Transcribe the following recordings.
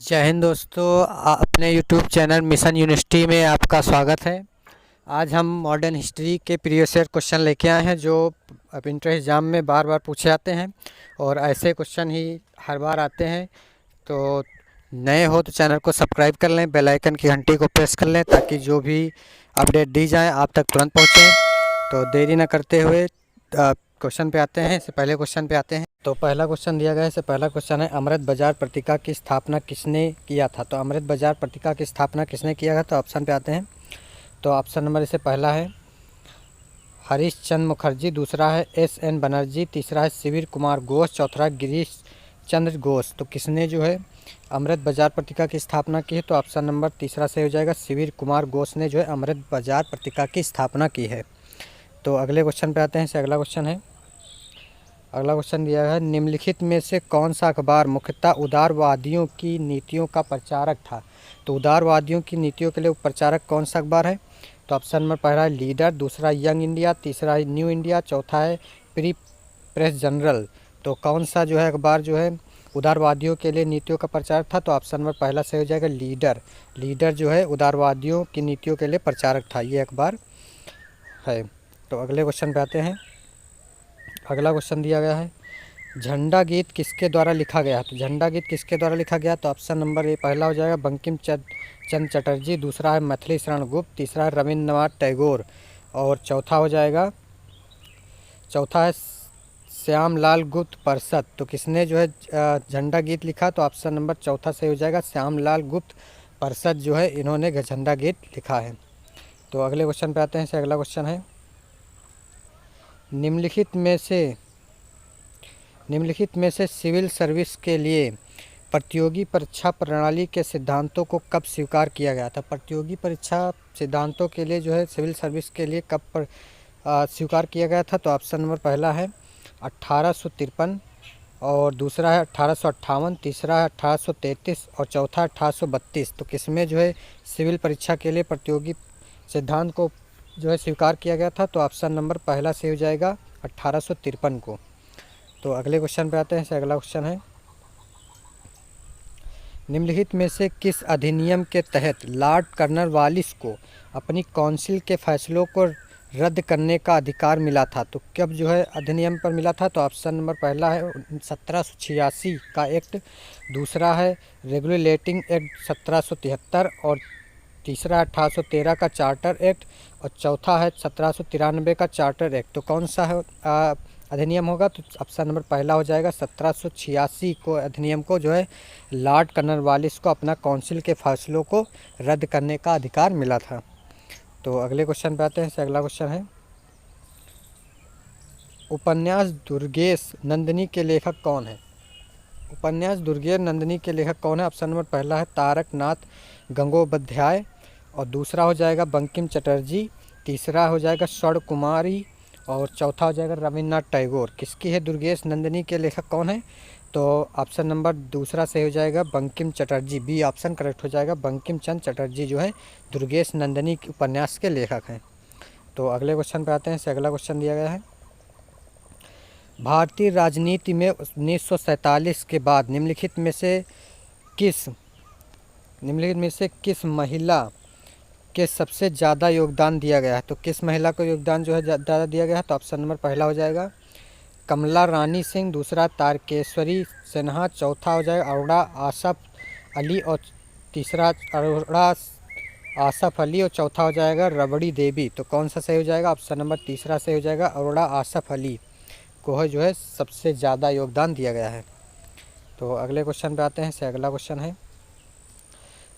जय हिंद दोस्तों। अपने यूट्यूब चैनल मिशन यूनिवर्सिटी में आपका स्वागत है। आज हम मॉडर्न हिस्ट्री के प्रीवियस ईयर क्वेश्चन लेके आए हैं जो अब इंटर एग्ज़ाम में बार बार पूछे जाते हैं और ऐसे क्वेश्चन ही हर बार आते हैं। तो नए हो तो चैनल को सब्सक्राइब कर लें, बेल आइकन की घंटी को प्रेस कर लें ताकि जो भी अपडेट दी जाए आप तक तुरंत पहुँचे। तो देरी न करते हुए क्वेश्चन पे आते हैं। इससे पहले क्वेश्चन पे आते हैं। तो पहला क्वेश्चन दिया गया है। इससे पहला क्वेश्चन है, अमृत बाजार पत्रिका की स्थापना किसने किया था? तो अमृत बाजार पत्रिका की स्थापना किसने किया था? तो ऑप्शन पे आते हैं। तो ऑप्शन नंबर इससे पहला है हरीश चंद्र मुखर्जी, दूसरा है एस.एन. बनर्जी, तीसरा है शिविर कुमार घोष, चौथा है गिरीश चंद्र घोष। तो किसने जो है अमृत बाजार पत्रिका की स्थापना की है? तो ऑप्शन नंबर तीसरा सही हो जाएगा, शिविर कुमार घोष ने जो है अमृत बाजार पत्रिका की स्थापना की है। तो अगले क्वेश्चन पे आते हैं। अगला क्वेश्चन है, अगला क्वेश्चन दिया है, निम्नलिखित में से कौन सा अखबार मुख्यतः उदारवादियों की नीतियों का प्रचारक था? तो उदारवादियों की नीतियों के लिए प्रचारक कौन सा अखबार है? तो ऑप्शन नंबर पहला है लीडर, दूसरा यंग इंडिया, तीसरा है न्यू इंडिया, चौथा है प्री प्रेस जनरल। तो कौन सा जो है अखबार जो है उदारवादियों के लिए नीतियों का प्रचारक था? तो ऑप्शन नंबर पहला सही हो जाएगा, लीडर। लीडर जो है उदारवादियों की नीतियों के लिए प्रचारक था, ये अखबार है। तो अगले क्वेश्चन पे आते हैं। अगला क्वेश्चन दिया गया है, झंडा गीत किसके द्वारा लिखा गया? तो झंडा गीत किसके द्वारा लिखा गया? तो ऑप्शन नंबर ए पहला हो जाएगा बंकिम चंद्र चटर्जी, दूसरा है मैथिली शरण गुप्त, तीसरा है रविंद्रनाथ टैगोर और चौथा है श्यामलाल गुप्त प्रसाद। तो किसने जो है झंडा गीत लिखा? तो ऑप्शन नंबर चौथा सही हो जाएगा, श्यामलाल गुप्त प्रसाद जो है इन्होंने झंडा गीत लिखा है। तो अगले क्वेश्चन पे आते हैं। अगला क्वेश्चन है, निम्नलिखित में से सिविल सर्विस के लिए प्रतियोगी परीक्षा प्रणाली के सिद्धांतों को कब स्वीकार किया गया था? प्रतियोगी परीक्षा सिद्धांतों के लिए जो है सिविल सर्विस के लिए कब स्वीकार किया गया था? तो ऑप्शन नंबर पहला है 1853 और दूसरा है 1858, तीसरा है 1833 और चौथा 1832। तो किसमें जो है सिविल परीक्षा के लिए प्रतियोगी सिद्धांत को जो है स्वीकार किया गया था? तो ऑप्शन नंबर पहला सही हो जाएगा 1853 को। तो अगले क्वेश्चन पे आते हैं। अगला क्वेश्चन है, निम्नलिखित में से किस अधिनियम के तहत लॉर्ड कॉर्नवालिस को अपनी काउंसिल के फैसलों को रद्द करने का अधिकार मिला था? तो कब जो है अधिनियम पर मिला था? तो ऑप्शन नंबर पहला है 1786 का एक्ट, दूसरा है रेगुलेटिंग एक्ट 1773 और तीसरा है 1813 का चार्टर एक्ट और चौथा है 1793 का चार्टर एक्ट। तो कौन सा है अधिनियम होगा? तो ऑप्शन नंबर पहला हो जाएगा 1786 को अधिनियम को जो है लॉर्ड कॉर्नवालिस को अपना काउंसिल के फैसलों को रद्द करने का अधिकार मिला था। तो अगले क्वेश्चन पे आते हैं। अगला क्वेश्चन है, उपन्यास दुर्गेश नंदिनी के लेखक कौन है? उपन्यास दुर्गेश नंदिनी के लेखक कौन है? ऑप्शन नंबर पहला है तारकनाथ गंगोपाध्याय और दूसरा हो जाएगा बंकिम चटर्जी, तीसरा हो जाएगा स्वर्ण कुमारी और चौथा हो जाएगा रविन्द्रनाथ टैगोर। किसकी है दुर्गेश नंदिनी के लेखक कौन है? तो ऑप्शन नंबर दूसरा सही हो जाएगा Bankim Chatterjee, B option correct हो जाएगा। बंकिम चंद्र चटर्जी जो है दुर्गेश नंदिनी के उपन्यास के लेखक हैं। तो अगले क्वेश्चन पे आते हैं। अगला क्वेश्चन दिया गया है, भारतीय राजनीति में 1947 के बाद निम्नलिखित में से किस महिला के सबसे ज़्यादा योगदान दिया गया है? तो किस महिला को योगदान जो है ज़्यादा दिया गया है? तो ऑप्शन नंबर पहला हो जाएगा कमला रानी सिंह, दूसरा तारकेश्वरी सिन्हा, चौथा हो जाएगा अरोड़ा आसफ अली और तीसरा अरोड़ा आसफ अली और चौथा हो जाएगा रबड़ी देवी। तो कौन सा सही हो जाएगा? ऑप्शन नंबर तीसरा सही हो जाएगा, अरोड़ा आसफ अली को है जो है सबसे ज़्यादा योगदान दिया गया है। तो अगले क्वेश्चन पे आते हैं। अगला क्वेश्चन है,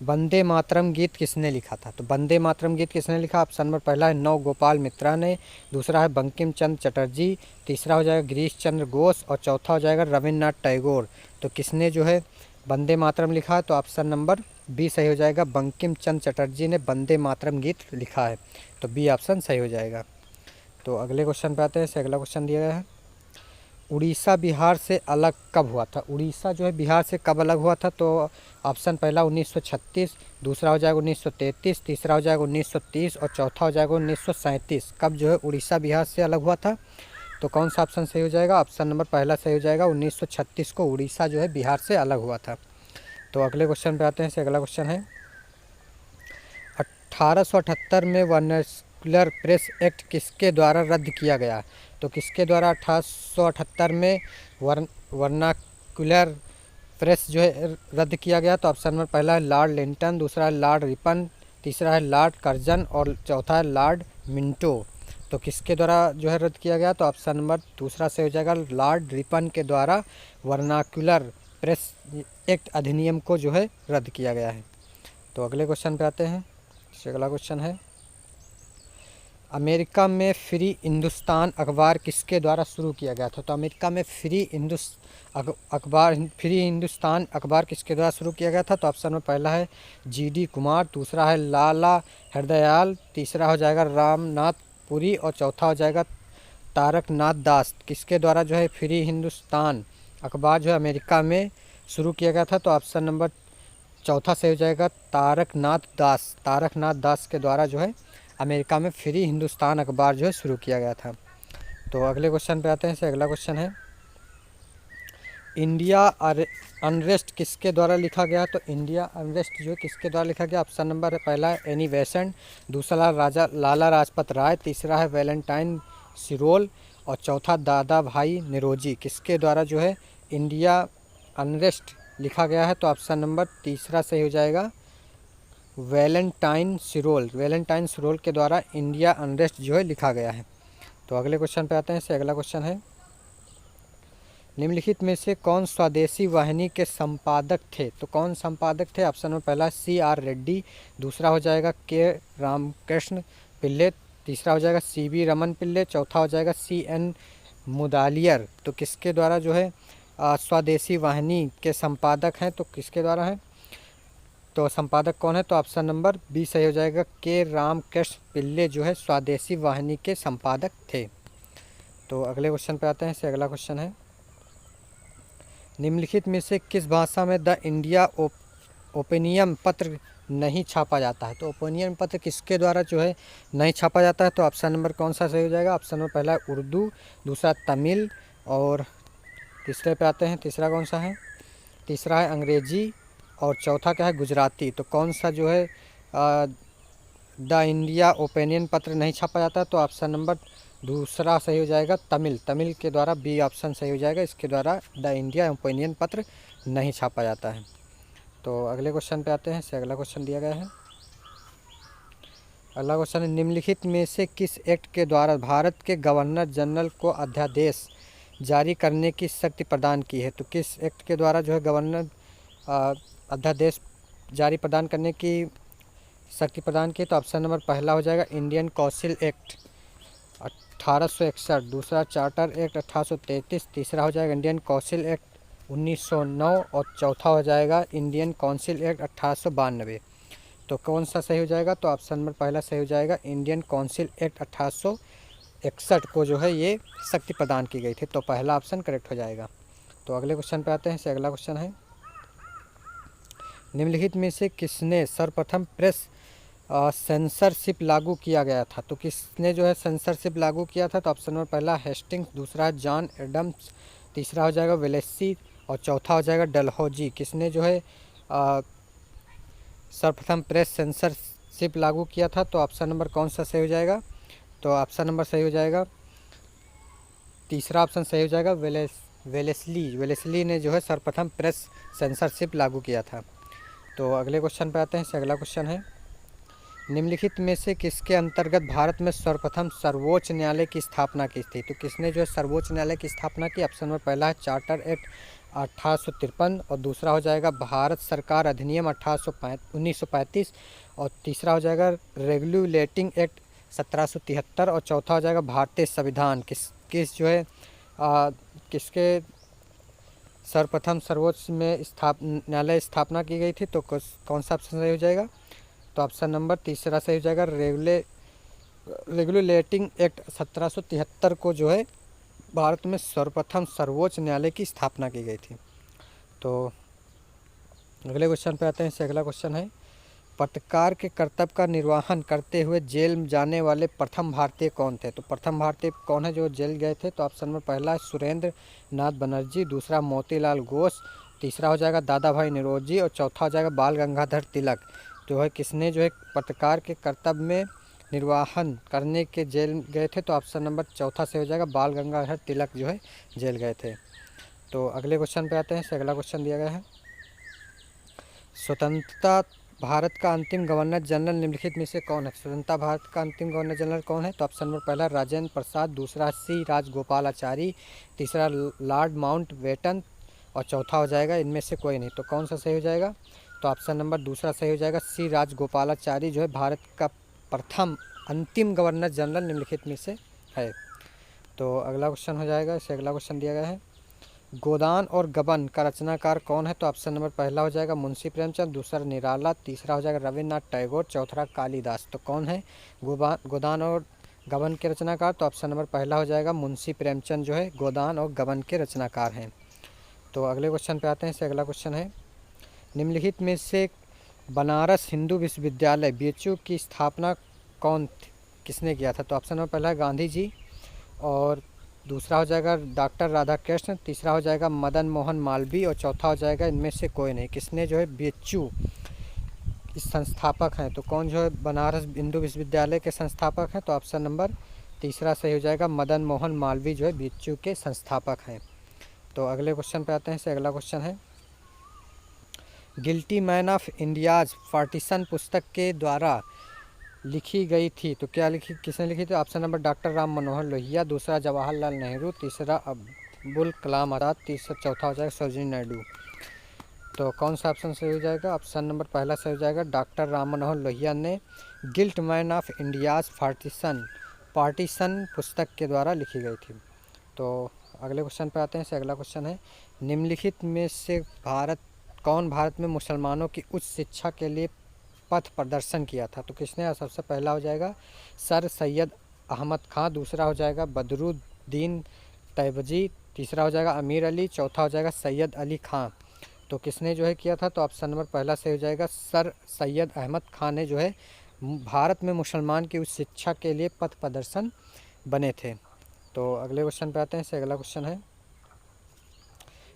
वंदे मातरम गीत किसने लिखा था? तो वंदे मातरम गीत किसने लिखा? ऑप्शन नंबर पहला है नव गोपाल मित्रा ने, दूसरा है बंकिम चंद्र चटर्जी, तीसरा हो जाएगा गिरीश चंद्र घोष और चौथा हो जाएगा रविन्द्रनाथ टैगोर। तो किसने जो है वंदे मातरम लिखा? तो ऑप्शन नंबर बी सही हो जाएगा, बंकिम चंद्र चटर्जी ने वंदे मातरम गीत लिखा है। तो बी ऑप्शन सही हो जाएगा। तो अगले क्वेश्चन पे आते हैं। अगला क्वेश्चन दिया गया है, उड़ीसा बिहार से अलग कब हुआ था? उड़ीसा जो है बिहार से कब अलग हुआ था? तो ऑप्शन पहला 1936, दूसरा हो जाएगा 1933, तीसरा हो जाएगा 1930 और चौथा हो जाएगा 1937। कब जो है उड़ीसा बिहार से अलग हुआ था? तो कौन सा ऑप्शन सही हो जाएगा? ऑप्शन नंबर पहला सही हो जाएगा, 1936 को उड़ीसा जो है बिहार से अलग हुआ था। तो अगले क्वेश्चन पे आते हैं। अगला क्वेश्चन है 1878 में वर्नाक्युलर प्रेस एक्ट किसके द्वारा रद्द किया गया? तो किसके द्वारा 1878 में वर्नाक्युलर प्रेस जो है रद्द किया गया? तो ऑप्शन नंबर पहला है लॉर्ड लिंटन, दूसरा है लॉर्ड रिपन, तीसरा है लॉर्ड कर्जन और चौथा है लॉर्ड मिंटो। तो किसके द्वारा जो है रद्द किया गया? तो ऑप्शन नंबर दूसरा से हो जाएगा लॉर्ड रिपन के द्वारा वर्नाक्युलर प्रेस एक्ट अधिनियम को जो है रद्द किया गया है। तो अगले क्वेश्चन पे आते हैं। अगला क्वेश्चन है अमेरिका में फ्री हिंदुस्तान अखबार किसके द्वारा शुरू किया गया था? तो अमेरिका में फ्री हिंदुस्तान अखबार किसके द्वारा शुरू किया गया था? तो ऑप्शन में पहला है GD कुमार, दूसरा है लाला हरदयाल, तीसरा हो जाएगा रामनाथ पुरी और चौथा हो जाएगा तारकनाथ दास। किसके द्वारा जो है फ्री हिंदुस्तान अखबार जो है अमेरिका में शुरू किया गया था? तो ऑप्शन नंबर चौथा से हो जाएगा तारकनाथ दास के द्वारा जो है अमेरिका में फ्री हिंदुस्तान अखबार जो है शुरू किया गया था। तो अगले क्वेश्चन पे आते हैं। अगला क्वेश्चन है इंडिया अनरेस्ट किसके द्वारा लिखा गया? तो इंडिया अनरेस्ट जो है किसके द्वारा लिखा गया? ऑप्शन नंबर पहला है एनी बेसेंट, दूसरा लाला लाजपत राय, तीसरा है वैलेंटाइन सिरोल और चौथा दादा भाई निरोजी। किसके द्वारा जो है इंडिया अनरेस्ट लिखा गया है? तो ऑप्शन नंबर तीसरा सही हो जाएगा वैलेंटाइन सिरोल के द्वारा इंडिया अनरेस्ट जो है लिखा गया है। तो अगले क्वेश्चन पे आते हैं। अगला क्वेश्चन है निम्नलिखित में से कौन स्वदेशी वाहिनी के संपादक थे? तो कौन संपादक थे? ऑप्शन में पहला CR रेड्डी, दूसरा हो जाएगा के रामकृष्ण पिल्ले, तीसरा हो जाएगा CB रमन पिल्ले, चौथा हो जाएगा CN मुदालियर। तो किसके द्वारा जो है स्वदेशी वाहिनी के संपादक हैं? तो किसके द्वारा हैं? तो संपादक कौन है? तो ऑप्शन नंबर बी सही हो जाएगा के रामकृष्ण पिल्ले जो है स्वदेशी वाहिनी के संपादक थे। तो अगले क्वेश्चन पे आते हैं। अगला क्वेश्चन है निम्नलिखित में से किस भाषा में द इंडिया ओपिनियन पत्र नहीं छापा जाता है? तो ओपिनियन पत्र किसके द्वारा जो है नहीं छापा जाता है? तो ऑप्शन नंबर कौन सा सही हो जाएगा? ऑप्शन नंबर पहला है उर्दू, दूसरा तमिल और तीसरे पे आते हैं। तीसरा कौन सा है? तीसरा है अंग्रेजी और चौथा क्या है? गुजराती। तो कौन सा जो है द इंडिया ओपिनियन पत्र नहीं छापा जाता? तो ऑप्शन नंबर दूसरा सही हो जाएगा तमिल के द्वारा बी ऑप्शन सही हो जाएगा। इसके द्वारा द इंडिया ओपिनियन पत्र नहीं छापा जाता है। तो अगले क्वेश्चन पे आते हैं। अगला क्वेश्चन दिया गया है। अगला क्वेश्चन है निम्नलिखित में से किस एक्ट के द्वारा भारत के गवर्नर जनरल को अध्यादेश जारी करने की शक्ति प्रदान की है? तो किस एक्ट के द्वारा जो है गवर्नर अध्यादेश जारी प्रदान करने की शक्ति प्रदान की? तो ऑप्शन नंबर पहला हो जाएगा इंडियन काउंसिल एक्ट 1861, दूसरा चार्टर एक्ट 1833, तीसरा हो जाएगा इंडियन काउंसिल एक्ट 1909 और चौथा हो जाएगा इंडियन काउंसिल एक्ट 1892। तो कौन सा सही हो जाएगा? तो ऑप्शन नंबर पहला सही हो जाएगा इंडियन काउंसिल एक्ट 1861 को जो है ये शक्ति प्रदान की गई थी। तो पहला ऑप्शन करेक्ट हो जाएगा। तो अगले क्वेश्चन पे आते हैं। अगला क्वेश्चन है निम्नलिखित में से किसने सर्वप्रथम प्रेस सेंसरशिप लागू किया गया था? तो किसने जो है सेंसरशिप लागू किया था? तो ऑप्शन नंबर पहला हेस्टिंग्स, दूसरा है जॉन एडम्स, तीसरा हो जाएगा वेलेसी और चौथा हो जाएगा डलहौजी। किसने जो है सर्वप्रथम प्रेस सेंसरशिप लागू किया था? तो ऑप्शन नंबर कौन सा सही हो जाएगा? तो ऑप्शन नंबर सही हो जाएगा तीसरा ऑप्शन सही हो जाएगा वेलेस्ली ने जो है सर्वप्रथम प्रेस सेंसरशिप लागू किया था। तो अगले क्वेश्चन पे आते हैं। अगला क्वेश्चन है निम्नलिखित में से किसके अंतर्गत भारत में सर्वप्रथम सर्वोच्च न्यायालय की स्थापना की थी? तो किसने जो है सर्वोच्च न्यायालय की स्थापना की? ऑप्शन नंबर पहला है चार्टर एक्ट 1853 और दूसरा हो जाएगा भारत सरकार अधिनियम 1935 और तीसरा हो जाएगा रेगुलेटिंग एक्ट 1773 और चौथा हो जाएगा भारतीय संविधान। किस जो है किसके सर्वप्रथम सर्वोच्च में न्यायालय स्थापना की गई थी? तो कौन सा ऑप्शन सही हो जाएगा? तो ऑप्शन नंबर तीसरा सही हो जाएगा रेगुलेटिंग एक्ट 1773 को जो है भारत में सर्वप्रथम सर्वोच्च न्यायालय की स्थापना की गई थी। तो अगले क्वेश्चन पे आते हैं। अगला क्वेश्चन है पत्रकार के कर्तव्य का निर्वहन करते हुए जेल जाने वाले प्रथम भारतीय कौन थे? तो प्रथम भारतीय कौन है जो जेल गए थे? तो ऑप्शन में पहला है सुरेंद्र नाथ बनर्जी, दूसरा मोतीलाल घोष, तीसरा हो जाएगा दादा भाई नौरोजी और चौथा हो जाएगा बाल गंगाधर तिलक। जो है किसने जो है पत्रकार के कर्तव्य में निर्वाहन करने के जेल गए थे, तो ऑप्शन नंबर चौथा से हो जाएगा बाल गंगाधर तिलक जो है जेल गए थे। तो अगले क्वेश्चन पे आते हैं। अगला क्वेश्चन दिया गया है, स्वतंत्रता भारत का अंतिम गवर्नर जनरल निम्नलिखित में से कौन है? स्वतंत्रता भारत का अंतिम गवर्नर जनरल कौन है? तो ऑप्शन नंबर पहला राजेंद्र प्रसाद, दूसरा सी राजगोपालाचारी, तीसरा लॉर्ड माउंटबेटन और चौथा हो जाएगा इनमें से कोई नहीं। तो कौन सा सही हो जाएगा? तो ऑप्शन नंबर दूसरा सही हो जाएगा, सी राजगोपालाचारी जो है भारत का प्रथम अंतिम गवर्नर जनरल निम्नलिखित में से है। तो अगला क्वेश्चन हो जाएगा। इसे अगला क्वेश्चन दिया गया है, गोदान और गबन का रचनाकार कौन है? तो ऑप्शन नंबर पहला हो जाएगा मुंशी प्रेमचंद, दूसरा निराला, तीसरा हो जाएगा रविन्द्रनाथ टैगोर, चौथा कालिदास। तो कौन है गोदान और गबन के रचनाकार? तो ऑप्शन नंबर पहला हो जाएगा मुंशी प्रेमचंद जो है गोदान और गबन के रचनाकार हैं। तो अगले क्वेश्चन पे आते हैं। इससे अगला क्वेश्चन है, निम्नलिखित में से बनारस हिंदू विश्वविद्यालय BHU की स्थापना किसने किया था? तो ऑप्शन नंबर पहला गांधी जी और दूसरा हो जाएगा डॉक्टर राधाकृष्ण, तीसरा हो जाएगा मदन मोहन मालवीय और चौथा हो जाएगा इनमें से कोई नहीं। किसने जो है BHU इस संस्थापक हैं? तो कौन जो है बनारस हिंदू विश्वविद्यालय के संस्थापक हैं? तो ऑप्शन नंबर तीसरा सही हो जाएगा मदन मोहन मालवीय जो है BHU के संस्थापक हैं। तो अगले क्वेश्चन पे आते हैं। इससे अगला क्वेश्चन है, guilty man of India's partition पुस्तक के द्वारा लिखी गई थी। तो क्या लिखी, किसने लिखी थी? Option number doctor Ram Manohar Lohia, दूसरा जवाहरलाल नेहरू, तीसरा अब्दुल कलाम आज़ाद, तीसरा चौथा हो जाएगा सरोजिनी नायडू। तो कौन सा ऑप्शन सही हो जाएगा? ऑप्शन नंबर पहला सही हो जाएगा, डॉक्टर राम मनोहर लोहिया ने guilt man of India's partition पुस्तक के द्वारा लिखी गई थी। तो अगले क्वेश्चन पे आते हैं। इससे अगला क्वेश्चन है, निम्नलिखित में से कौन भारत में मुसलमानों की उच्च शिक्षा के लिए पथ प्रदर्शन किया था? तो किसने? सबसे पहला हो जाएगा सर सैयद अहमद खां, दूसरा हो जाएगा बदरुद्दीन तैयबजी, तीसरा हो जाएगा अमीर अली, चौथा हो जाएगा सैयद अली खां। तो किसने जो है किया था? तो ऑप्शन नंबर पहला सही हो जाएगा, सर सैयद अहमद खां ने जो है भारत में मुसलमान की उच्च शिक्षा के लिए पथ प्रदर्शन बने थे। तो अगले क्वेश्चन पे आते हैं। इससे अगला क्वेश्चन है,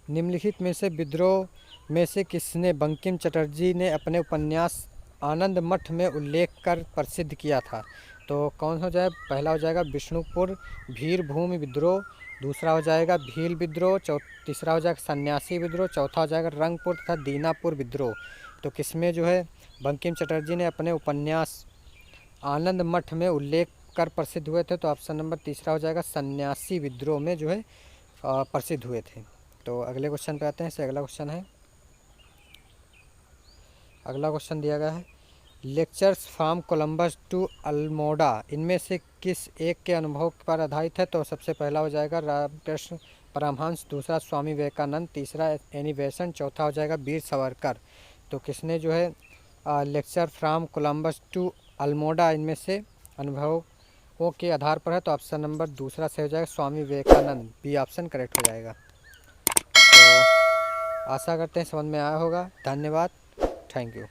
निम्नलिखित में से विद्रोह में से किसने बंकिम चटर्जी ने अपने उपन्यास आनंद मठ में उल्लेख कर प्रसिद्ध किया था? तो कौन हो जाए? पहला हो जाएगा विष्णुपुर भीरभूमि विद्रोह, दूसरा हो जाएगा भील विद्रोह, तीसरा हो जाएगा सन्यासी विद्रोह, चौथा हो जाएगा रंगपुर तथा दीनापुर विद्रोह। तो किसमें जो है बंकिम चटर्जी ने अपने उपन्यास आनंद मठ में उल्लेख कर प्रसिद्ध हुए थे? तो ऑप्शन नंबर तीसरा हो जाएगा सन्यासी विद्रोह में जो है प्रसिद्ध हुए थे। तो अगले क्वेश्चन पे आते हैं। इससे अगला क्वेश्चन है, अगला क्वेश्चन दिया गया है, lectures from Columbus to Almora इनमें से किस एक के अनुभव पर आधारित है? तो सबसे पहला हो जाएगा रामकृष्ण परमहंस, दूसरा स्वामी विवेकानंद, तीसरा एनी बेसेंट, चौथा हो जाएगा वीर सावरकर। तो किसने जो है lecture from Columbus to Almora इनमें से अनुभवों के आधार पर है? तो ऑप्शन नंबर दूसरा से हो जाएगा Swami Vivekananda, B option correct हो जाएगा। तो आशा करते हैं समझ में आया होगा। धन्यवाद, थैंक यू।